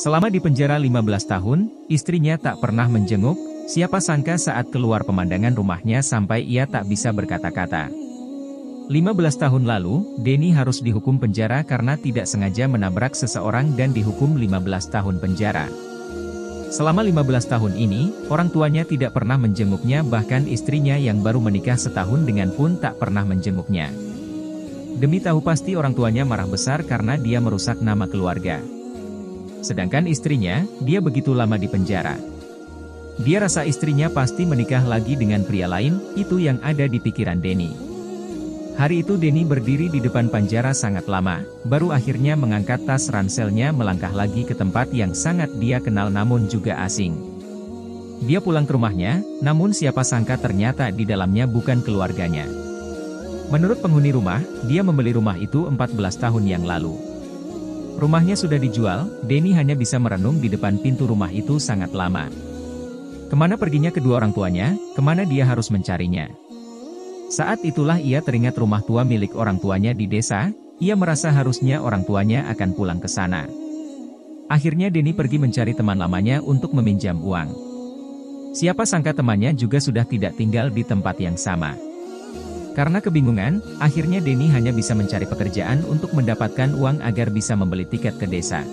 Selama di penjara 15 tahun, istrinya tak pernah menjenguk, siapa sangka saat keluar pemandangan rumahnya sampai ia tak bisa berkata-kata. 15 tahun lalu, Denny harus dihukum penjara karena tidak sengaja menabrak seseorang dan dihukum 15 tahun penjara. Selama 15 tahun ini, orang tuanya tidak pernah menjenguknya, bahkan istrinya yang baru menikah setahun dengan pun tak pernah menjenguknya. Demi tahu pasti orang tuanya marah besar karena dia merusak nama keluarga. Sedangkan istrinya, dia begitu lama di penjara. Dia rasa istrinya pasti menikah lagi dengan pria lain, itu yang ada di pikiran Denny. Hari itu Denny berdiri di depan penjara sangat lama, baru akhirnya mengangkat tas ranselnya melangkah lagi ke tempat yang sangat dia kenal namun juga asing. Dia pulang ke rumahnya, namun siapa sangka ternyata di dalamnya bukan keluarganya. Menurut penghuni rumah, dia membeli rumah itu 14 tahun yang lalu. Rumahnya sudah dijual, Denny hanya bisa merenung di depan pintu rumah itu sangat lama. Kemana perginya kedua orang tuanya, kemana dia harus mencarinya? Saat itulah ia teringat rumah tua milik orang tuanya di desa, ia merasa harusnya orang tuanya akan pulang ke sana. Akhirnya Denny pergi mencari teman lamanya untuk meminjam uang. Siapa sangka temannya juga sudah tidak tinggal di tempat yang sama. Karena kebingungan, akhirnya Denny hanya bisa mencari pekerjaan untuk mendapatkan uang agar bisa membeli tiket ke desa.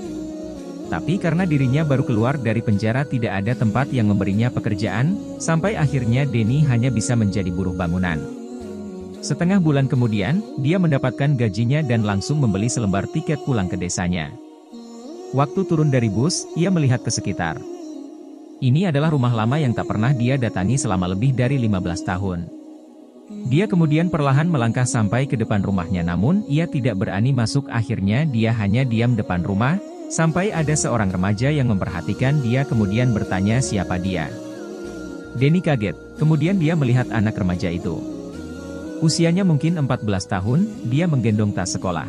Tapi karena dirinya baru keluar dari penjara tidak ada tempat yang memberinya pekerjaan, sampai akhirnya Denny hanya bisa menjadi buruh bangunan. Setengah bulan kemudian, dia mendapatkan gajinya dan langsung membeli selembar tiket pulang ke desanya. Waktu turun dari bus, ia melihat ke sekitar. Ini adalah rumah lama yang tak pernah dia datangi selama lebih dari 15 tahun. Dia kemudian perlahan melangkah sampai ke depan rumahnya namun ia tidak berani masuk, akhirnya dia hanya diam depan rumah, sampai ada seorang remaja yang memperhatikan dia kemudian bertanya siapa dia. Denny kaget, kemudian dia melihat anak remaja itu. Usianya mungkin 14 tahun, dia menggendong tas sekolah.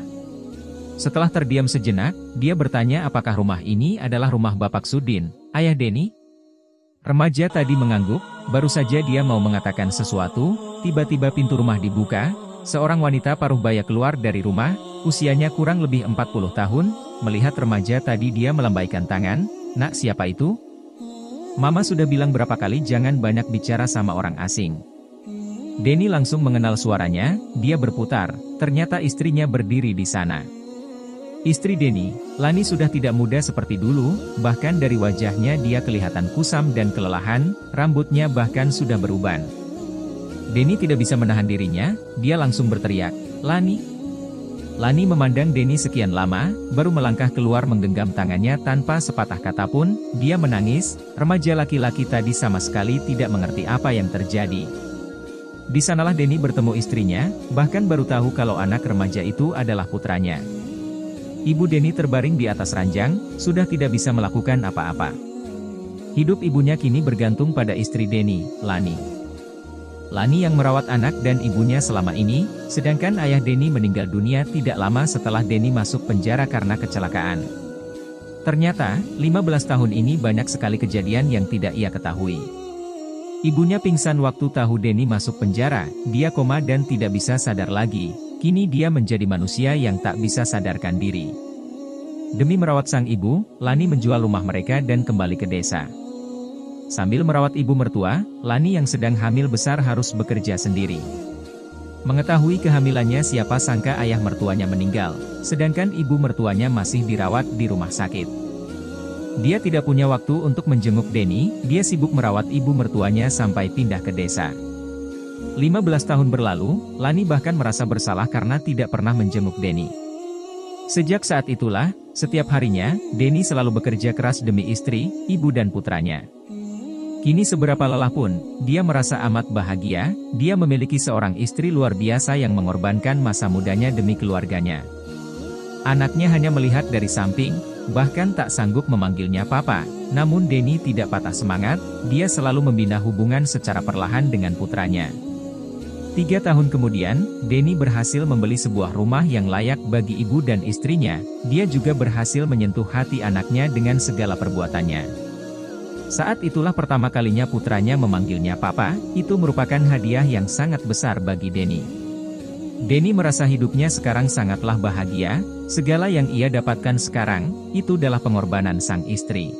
Setelah terdiam sejenak, dia bertanya apakah rumah ini adalah rumah Bapak Sudin, ayah Denny? Remaja tadi mengangguk, baru saja dia mau mengatakan sesuatu, tiba-tiba pintu rumah dibuka, seorang wanita paruh baya keluar dari rumah, usianya kurang lebih 40 tahun, melihat remaja tadi dia melambaikan tangan, "Nak, siapa itu?" "Mama sudah bilang berapa kali jangan banyak bicara sama orang asing." Denny langsung mengenal suaranya, dia berputar, ternyata istrinya berdiri di sana. Istri Denny, Lani sudah tidak muda seperti dulu, bahkan dari wajahnya dia kelihatan kusam dan kelelahan, rambutnya bahkan sudah beruban. Denny tidak bisa menahan dirinya, dia langsung berteriak, "Lani!" Lani memandang Denny sekian lama, baru melangkah keluar menggenggam tangannya tanpa sepatah kata pun, dia menangis, remaja laki-laki tadi sama sekali tidak mengerti apa yang terjadi. Di sanalah Denny bertemu istrinya, bahkan baru tahu kalau anak remaja itu adalah putranya. Ibu Denny terbaring di atas ranjang, sudah tidak bisa melakukan apa-apa. Hidup ibunya kini bergantung pada istri Denny, Lani. Lani yang merawat anak dan ibunya selama ini, sedangkan ayah Denny meninggal dunia tidak lama setelah Denny masuk penjara karena kecelakaan. Ternyata, 15 tahun ini banyak sekali kejadian yang tidak ia ketahui. Ibunya pingsan waktu tahu Denny masuk penjara, dia koma dan tidak bisa sadar lagi, kini dia menjadi manusia yang tak bisa sadarkan diri. Demi merawat sang ibu, Lani menjual rumah mereka dan kembali ke desa. Sambil merawat ibu mertua, Lani yang sedang hamil besar harus bekerja sendiri. Mengetahui kehamilannya siapa sangka ayah mertuanya meninggal, sedangkan ibu mertuanya masih dirawat di rumah sakit. Dia tidak punya waktu untuk menjenguk Denny, dia sibuk merawat ibu mertuanya sampai pindah ke desa. 15 tahun berlalu, Lani bahkan merasa bersalah karena tidak pernah menjenguk Denny. Sejak saat itulah, setiap harinya, Denny selalu bekerja keras demi istri, ibu dan putranya. Kini seberapa lelah pun, dia merasa amat bahagia, dia memiliki seorang istri luar biasa yang mengorbankan masa mudanya demi keluarganya. Anaknya hanya melihat dari samping, bahkan tak sanggup memanggilnya papa, namun Denny tidak patah semangat, dia selalu membina hubungan secara perlahan dengan putranya. 3 tahun kemudian, Denny berhasil membeli sebuah rumah yang layak bagi ibu dan istrinya, dia juga berhasil menyentuh hati anaknya dengan segala perbuatannya. Saat itulah pertama kalinya putranya memanggilnya papa, itu merupakan hadiah yang sangat besar bagi Denny. Denny merasa hidupnya sekarang sangatlah bahagia, segala yang ia dapatkan sekarang, itu adalah pengorbanan sang istri.